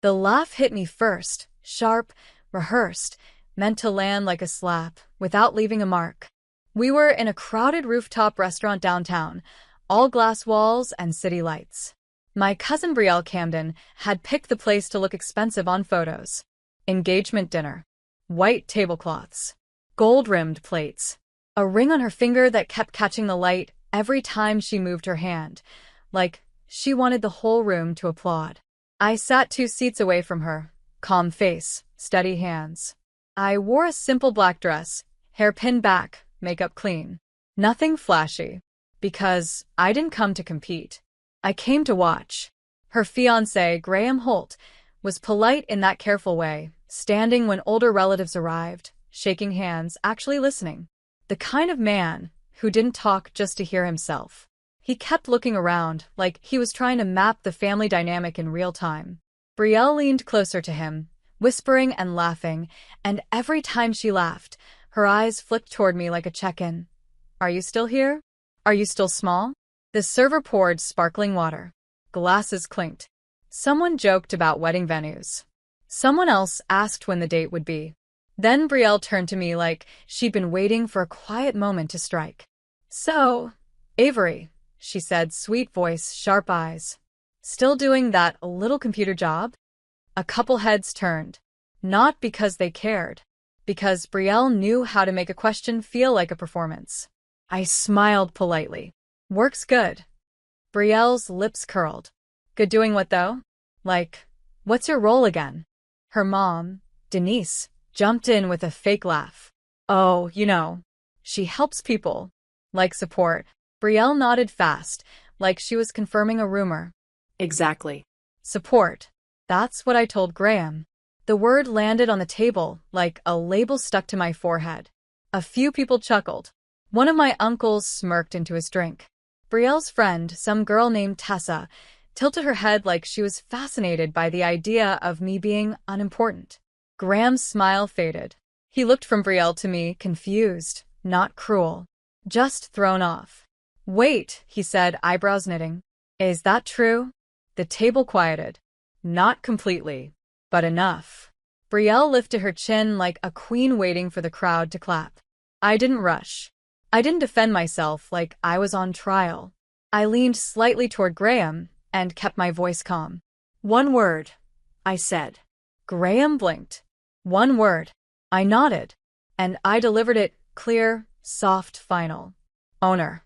The laugh hit me first, sharp, rehearsed, meant to land like a slap, without leaving a mark. We were in a crowded rooftop restaurant downtown, all glass walls and city lights. My cousin Brielle Camden had picked the place to look expensive on photos. Engagement dinner. White tablecloths. Gold-rimmed plates. A ring on her finger that kept catching the light every time she moved her hand, like she wanted the whole room to applaud. I sat 2 seats away from her, calm face, steady hands. I wore a simple black dress, hair pinned back, makeup clean. Nothing flashy, because I didn't come to compete. I came to watch. Her fiancé, Graham Holt, was polite in that careful way, standing when older relatives arrived, shaking hands, actually listening. The kind of man who didn't talk just to hear himself. He kept looking around, like he was trying to map the family dynamic in real time. Brielle leaned closer to him, whispering and laughing, and every time she laughed, her eyes flicked toward me like a check-in. Are you still here? Are you still small? The server poured sparkling water. Glasses clinked. Someone joked about wedding venues. Someone else asked when the date would be. Then Brielle turned to me like she'd been waiting for a quiet moment to strike. So, Avery, she said, sweet voice, sharp eyes. Still doing that little computer job? A couple heads turned. Not because they cared. Because Brielle knew how to make a question feel like a performance. I smiled politely. Works good. Brielle's lips curled. Good doing what though? Like, what's your role again? Her mom, Denise, jumped in with a fake laugh. Oh, she helps people. Like support. Brielle nodded fast, like she was confirming a rumor. Exactly. Support. That's what I told Graham. The word landed on the table like a label stuck to my forehead. A few people chuckled. One of my uncles smirked into his drink. Brielle's friend, some girl named Tessa, tilted her head like she was fascinated by the idea of me being unimportant. Graham's smile faded. He looked from Brielle to me, confused, not cruel, just thrown off. Wait, he said, eyebrows knitting. Is that true? The table quieted. Not completely, but enough. Brielle lifted her chin like a queen waiting for the crowd to clap. I didn't rush. I didn't defend myself like I was on trial. I leaned slightly toward Graham and kept my voice calm. One word, I said. Graham blinked. One word. I nodded. And I delivered it clear, soft, final. Owner.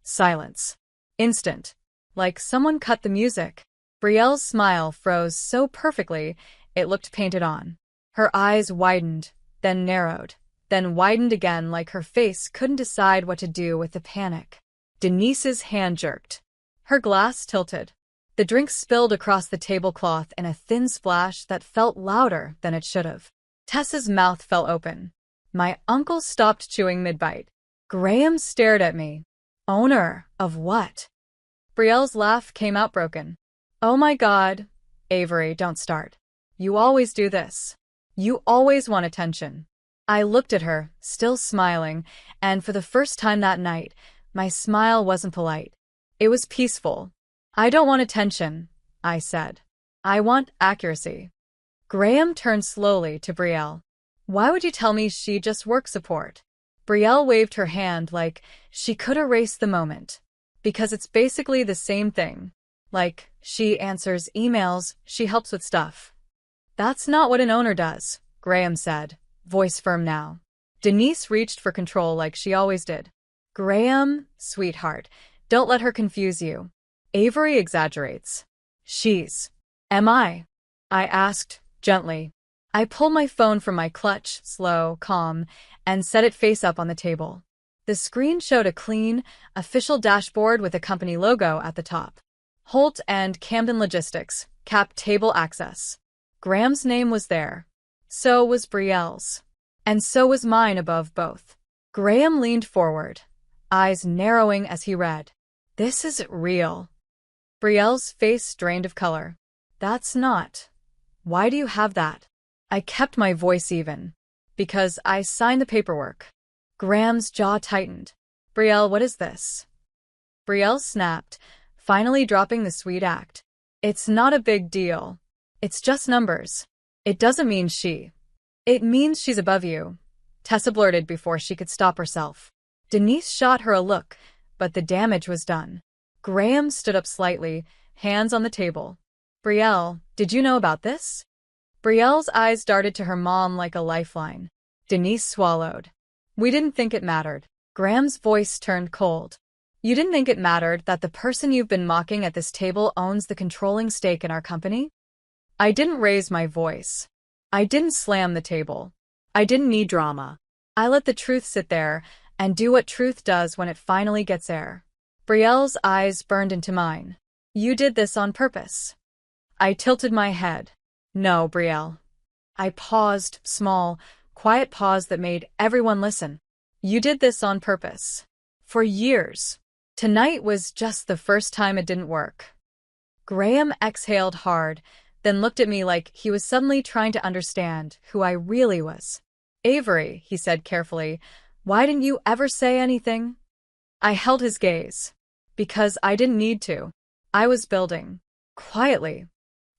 Silence. Instant. Like someone cut the music. Brielle's smile froze so perfectly it looked painted on. Her eyes widened, then narrowed, then widened again like her face couldn't decide what to do with the panic. Denise's hand jerked. Her glass tilted. The drink spilled across the tablecloth in a thin splash that felt louder than it should have. Tessa's mouth fell open. My uncle stopped chewing mid-bite. Graham stared at me. Owner of what? Brielle's laugh came out broken. Oh my God. Avery, don't start. You always do this. You always want attention. I looked at her, still smiling, and for the first time that night, my smile wasn't polite. It was peaceful. I don't want attention, I said. I want accuracy. Graham turned slowly to Brielle. Why would you tell me she just work support? Brielle waved her hand like she could erase the moment. Because it's basically the same thing. Like, she answers emails, she helps with stuff. That's not what an owner does, Graham said, voice firm now. Denise reached for control like she always did. Graham, sweetheart, don't let her confuse you. Avery exaggerates. She's. Am I? I asked, gently. I pulled my phone from my clutch, slow, calm, and set it face up on the table. The screen showed a clean, official dashboard with a company logo at the top. Holt and Camden Logistics, cap table access. Graham's name was there. So was Brielle's. And so was mine above both. Graham leaned forward, eyes narrowing as he read. This is real. Brielle's face drained of color. That's not. Why do you have that? I kept my voice even. Because I signed the paperwork. Graham's jaw tightened. Brielle, what is this? Brielle snapped, finally dropping the sweet act. It's not a big deal. It's just numbers. It doesn't mean she. It means she's above you, Tessa blurted before she could stop herself. Denise shot her a look, but the damage was done. Graham stood up slightly, hands on the table. Brielle, did you know about this? Brielle's eyes darted to her mom like a lifeline. Denise swallowed. We didn't think it mattered. Graham's voice turned cold. You didn't think it mattered that the person you've been mocking at this table owns the controlling stake in our company? I didn't raise my voice. I didn't slam the table. I didn't need drama. I let the truth sit there and do what truth does when it finally gets air. Brielle's eyes burned into mine. You did this on purpose. I tilted my head. No, Brielle. I paused, small, quiet pause that made everyone listen. You did this on purpose. For years. Tonight was just the first time it didn't work. Graham exhaled hard, then looked at me like he was suddenly trying to understand who I really was. Avery, he said carefully, why didn't you ever say anything? I held his gaze. Because I didn't need to. I was building. Quietly.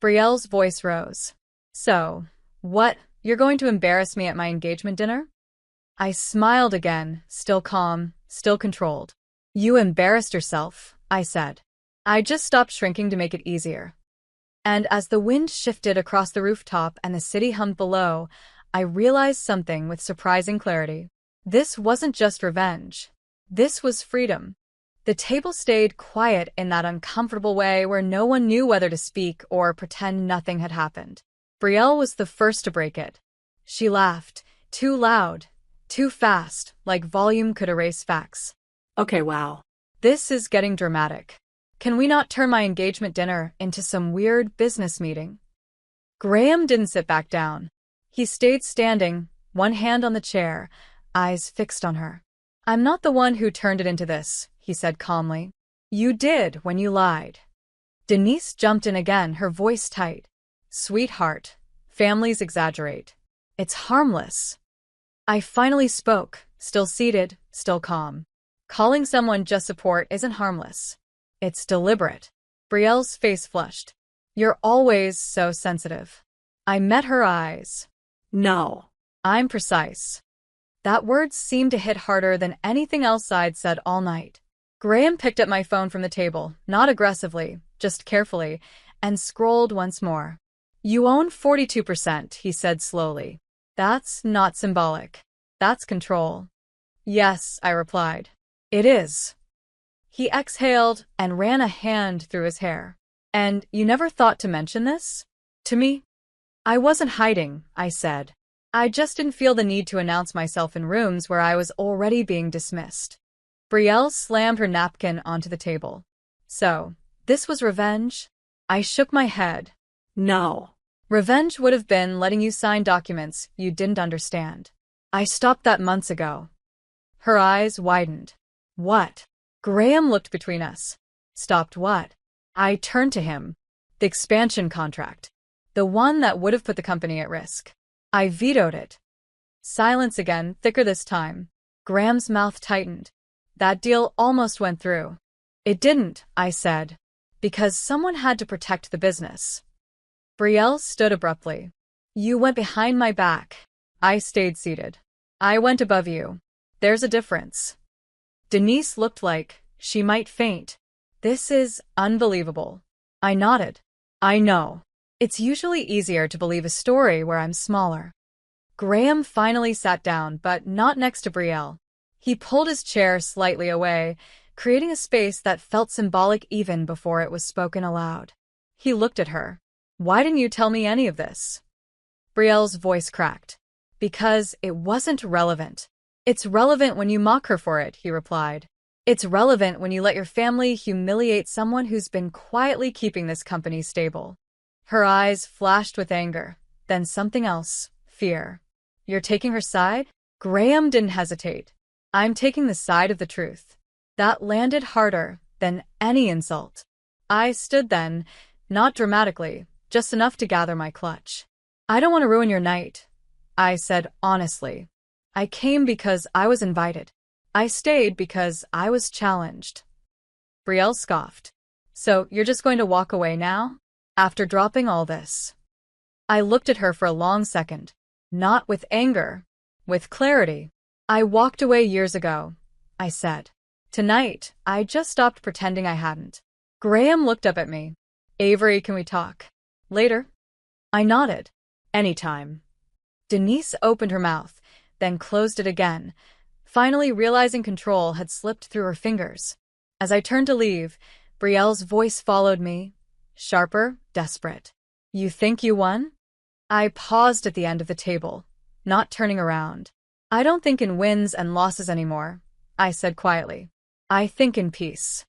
Brielle's voice rose. So, what, you're going to embarrass me at my engagement dinner? I smiled again, still calm, still controlled. You embarrassed yourself, I said. I just stopped shrinking to make it easier. And as the wind shifted across the rooftop and the city hummed below, I realized something with surprising clarity. This wasn't just revenge. This was freedom. The table stayed quiet in that uncomfortable way where no one knew whether to speak or pretend nothing had happened. Brielle was the first to break it. She laughed, too loud, too fast, like volume could erase facts. Okay, wow. This is getting dramatic. Can we not turn my engagement dinner into some weird business meeting? Graham didn't sit back down. He stayed standing, one hand on the chair, eyes fixed on her. I'm not the one who turned it into this, he said calmly. You did when you lied. Denise jumped in again, her voice tight. Sweetheart, families exaggerate. It's harmless. I finally spoke, still seated, still calm. Calling someone just support isn't harmless. It's deliberate. Brielle's face flushed. You're always so sensitive. I met her eyes. No. I'm precise. That word seemed to hit harder than anything else I'd said all night. Graham picked up my phone from the table, not aggressively, just carefully, and scrolled once more. You own 42%, he said slowly. That's not symbolic. That's control. Yes, I replied. It is. He exhaled and ran a hand through his hair. And you never thought to mention this? To me? I wasn't hiding, I said. I just didn't feel the need to announce myself in rooms where I was already being dismissed. Brielle slammed her napkin onto the table. So, this was revenge? I shook my head. No. Revenge would have been letting you sign documents you didn't understand. I stopped that months ago. Her eyes widened. What? Graham looked between us. Stopped what? I turned to him. The expansion contract. The one that would have put the company at risk. I vetoed it. Silence again, thicker this time. Graham's mouth tightened. That deal almost went through. It didn't, I said. Because someone had to protect the business. Brielle stood abruptly. You went behind my back. I stayed seated. I went above you. There's a difference. Denise looked like she might faint. This is unbelievable. I nodded. I know. It's usually easier to believe a story where I'm smaller. Graham finally sat down, but not next to Brielle. He pulled his chair slightly away, creating a space that felt symbolic even before it was spoken aloud. He looked at her. Why didn't you tell me any of this? Brielle's voice cracked. Because it wasn't relevant. It's relevant when you mock her for it, he replied. It's relevant when you let your family humiliate someone who's been quietly keeping this company stable. Her eyes flashed with anger, then something else, fear. You're taking her side? Graham didn't hesitate. I'm taking the side of the truth. That landed harder than any insult. I stood then, not dramatically, just enough to gather my clutch. I don't want to ruin your night, I said honestly. I came because I was invited. I stayed because I was challenged. Brielle scoffed. So you're just going to walk away now? After dropping all this? I looked at her for a long second. Not with anger. With clarity. I walked away years ago, I said. Tonight, I just stopped pretending I hadn't. Graham looked up at me. Avery, can we talk? Later? I nodded. Anytime. Denise opened her mouth, then closed it again, finally realizing control had slipped through her fingers. As I turned to leave, Brielle's voice followed me, sharper, desperate. You think you won? I paused at the end of the table, not turning around. I don't think in wins and losses anymore, I said quietly. I think in peace.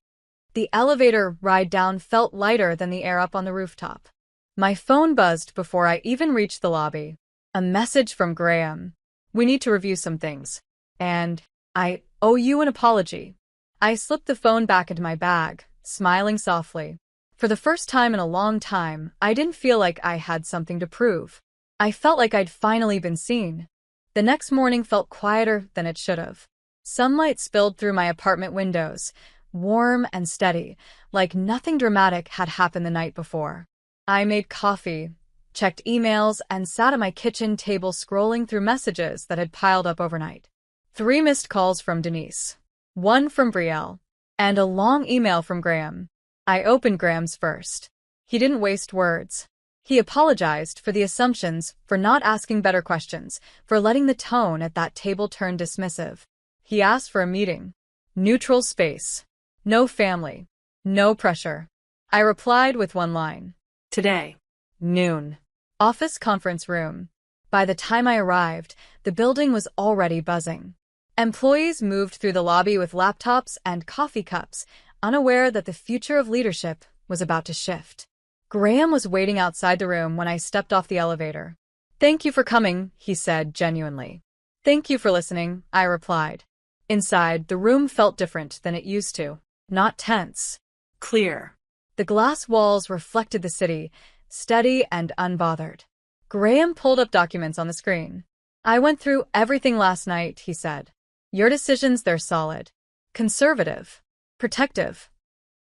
The elevator ride down felt lighter than the air up on the rooftop. My phone buzzed before I even reached the lobby. A message from Graham. We need to review some things. And I owe you an apology. I slipped the phone back into my bag, smiling softly. For the first time in a long time, I didn't feel like I had something to prove. I felt like I'd finally been seen. The next morning felt quieter than it should have. Sunlight spilled through my apartment windows, warm and steady, like nothing dramatic had happened the night before. I made coffee, checked emails, and sat at my kitchen table scrolling through messages that had piled up overnight. 3 missed calls from Denise, 1 from Brielle, and a long email from Graham. I opened Graham's first. He didn't waste words. He apologized for the assumptions, for not asking better questions, for letting the tone at that table turn dismissive. He asked for a meeting. Neutral space. No family. No pressure. I replied with one line. Today. Noon. Office conference room. By the time I arrived, the building was already buzzing. Employees moved through the lobby with laptops and coffee cups, unaware that the future of leadership was about to shift. Graham was waiting outside the room when I stepped off the elevator. Thank you for coming, he said genuinely. Thank you for listening, I replied. Inside, the room felt different than it used to. Not tense. Clear. The glass walls reflected the city, steady and unbothered. Graham pulled up documents on the screen. I went through everything last night, he said. Your decisions, they're solid. Conservative. Protective.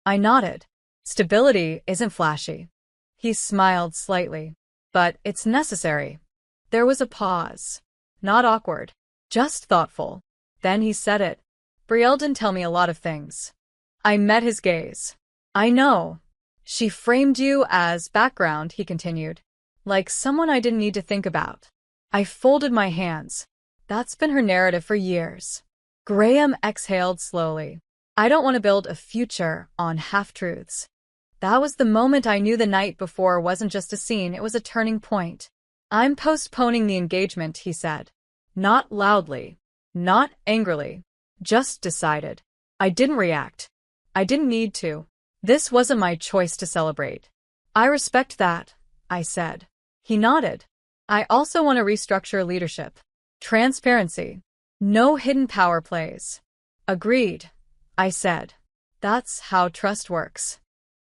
I nodded. Stability isn't flashy. He smiled slightly. But it's necessary. There was a pause. Not awkward. Just thoughtful. Then he said it. Brielle didn't tell me a lot of things. I met his gaze. I know. She framed you as background, he continued. Like someone I didn't need to think about. I folded my hands. That's been her narrative for years. Graham exhaled slowly. I don't want to build a future on half-truths. That was the moment I knew the night before wasn't just a scene, it was a turning point. I'm postponing the engagement, he said. Not loudly. Not angrily. Just decided. I didn't react. I didn't need to. This wasn't my choice to celebrate. I respect that, I said. He nodded. I also want to restructure leadership. Transparency. No hidden power plays. Agreed, I said. That's how trust works.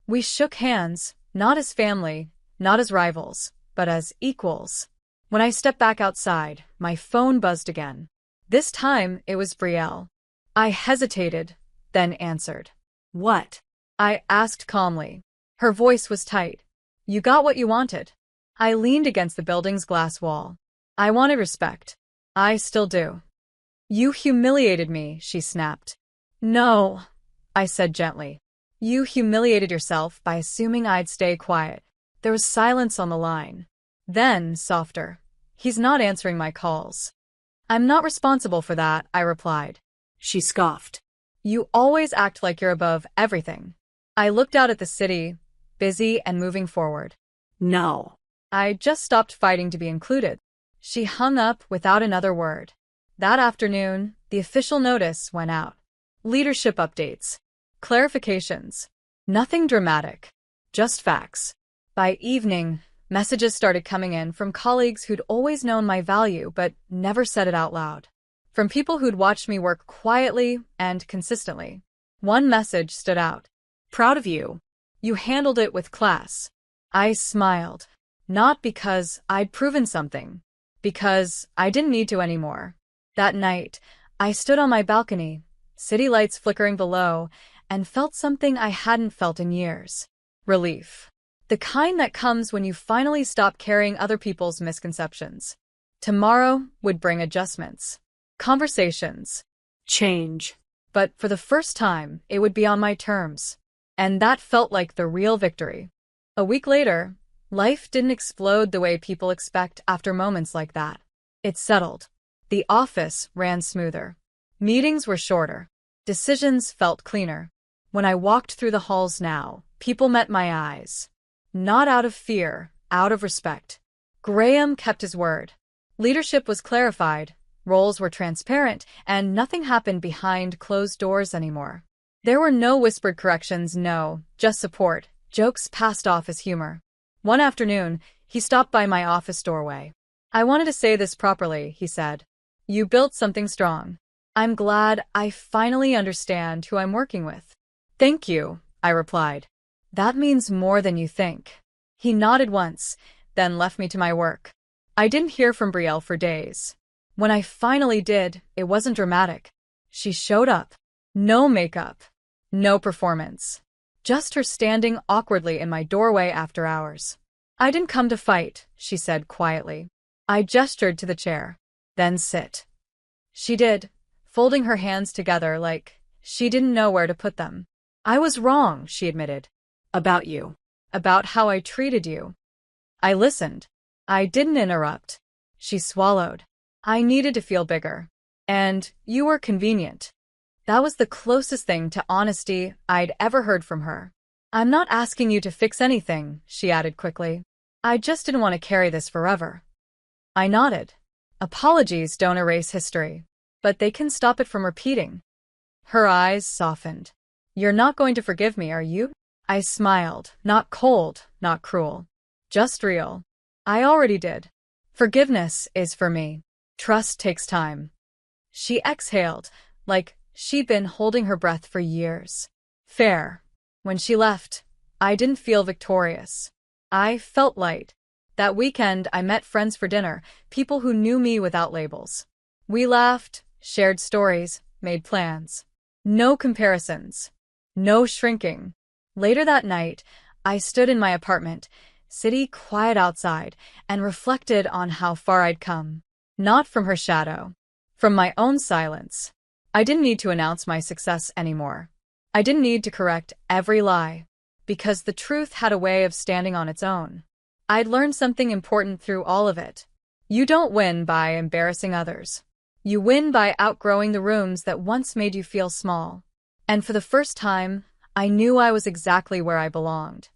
We shook hands, not as family, not as rivals, but as equals. When I stepped back outside, my phone buzzed again. This time, it was Brielle. I hesitated, then answered. What? I asked calmly. Her voice was tight. You got what you wanted. I leaned against the building's glass wall. I wanted respect. I still do. You humiliated me, she snapped. No, I said gently. You humiliated yourself by assuming I'd stay quiet. There was silence on the line. Then, softer. He's not answering my calls. I'm not responsible for that, I replied. She scoffed. You always act like you're above everything. I looked out at the city, busy and moving forward. No. I just stopped fighting to be included. She hung up without another word. That afternoon, the official notice went out. Leadership updates. Clarifications. Nothing dramatic. Just facts. By evening, messages started coming in from colleagues who'd always known my value but never said it out loud. From people who'd watched me work quietly and consistently. One message stood out. Proud of you. You handled it with class. I smiled. Not because I'd proven something. Because I didn't need to anymore. That night, I stood on my balcony, city lights flickering below, and felt something I hadn't felt in years. Relief. The kind that comes when you finally stop carrying other people's misconceptions. Tomorrow would bring adjustments, conversations, change. But for the first time, it would be on my terms. And that felt like the real victory. A week later, life didn't explode the way people expect after moments like that. It settled. The office ran smoother. Meetings were shorter. Decisions felt cleaner. When I walked through the halls now, people met my eyes. Not out of fear, out of respect. Graham kept his word. Leadership was clarified, roles were transparent, and nothing happened behind closed doors anymore. There were no whispered corrections, no, just support. Jokes passed off as humor. One afternoon, he stopped by my office doorway. "I wanted to say this properly," he said. "You built something strong. I'm glad I finally understand who I'm working with." "Thank you," I replied. "That means more than you think." He nodded once, then left me to my work. I didn't hear from Brielle for days. When I finally did, it wasn't dramatic. She showed up. No makeup. No performance. Just her standing awkwardly in my doorway after hours. "I didn't come to fight," she said quietly. I gestured to the chair. "Then sit." She did, folding her hands together like she didn't know where to put them. "I was wrong," she admitted. "About you. About how I treated you." I listened. I didn't interrupt. She swallowed. "I needed to feel bigger. And you were convenient." That was the closest thing to honesty I'd ever heard from her. "I'm not asking you to fix anything," she added quickly. "I just didn't want to carry this forever." I nodded. Apologies don't erase history, but they can stop it from repeating. Her eyes softened. "You're not going to forgive me, are you?" I smiled, not cold, not cruel. Just real. "I already did. Forgiveness is for me. Trust takes time." She exhaled, like she'd been holding her breath for years. Fair. When she left, I didn't feel victorious. I felt light. That weekend, I met friends for dinner, people who knew me without labels. We laughed, shared stories, made plans. No comparisons. No shrinking. Later that night, I stood in my apartment, city quiet outside, and reflected on how far I'd come. Not from her shadow. From my own silence. I didn't need to announce my success anymore. I didn't need to correct every lie. Because the truth had a way of standing on its own. I'd learned something important through all of it. You don't win by embarrassing others. You win by outgrowing the rooms that once made you feel small. And for the first time, I knew I was exactly where I belonged.